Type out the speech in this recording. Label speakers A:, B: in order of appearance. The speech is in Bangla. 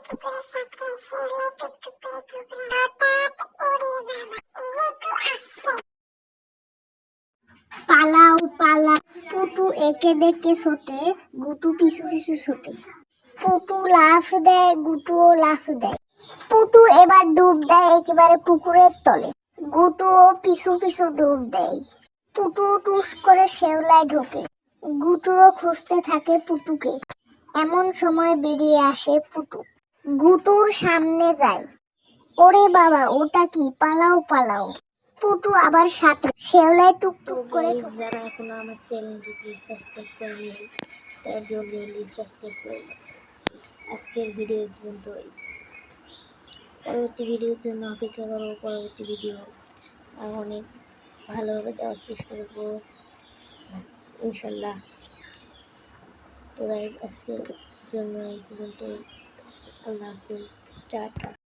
A: পুকুরের সাথে শিউলে টুকটুক করে ঢুকলো। হঠাৎ ওরে বাবা, গুটু আসছে। পালাও পালাও। পুটু একে বেঁকে ছোটে, গুটু পিছু পিছু ছোটে। পুটু লাফ দেয়, গুটুও লাফ দেয়। পুটু এবার ডুব দেয় একেবারে পুকুরের তলে। গুটুও পিছু পিছু ডুব দেয়। পুটু টুস করে শেওলায় ঢোকে। গুটুও খুঁজতে থাকে পুটুকে। এমন সময় বেরিয়ে আসে পুটু। গুটুর সামনে যায়। ওরে বাবা, ওটা কি? পালাও পালাও। পুটু আবার সাথে শেওলায় টুকটুক করে।
B: যারা এখনো আমার চ্যানেলটিকে সাবস্ক্রাইব করেনি তারা জলদি সাবস্ক্রাইব করে দাও। আজকের ভিডিও পর্যন্তই। পরবর্তী ভিডিওর জন্য অপেক্ষা করো। পরবর্তী ভিডিও আর অনেক ভালোভাবে দেওয়ার চেষ্টা করবো ইনশাল্লাহ। তো গাইজ আজকের জন্য এই পর্যন্তই। আল্লাহ হাফিজ, টাটা।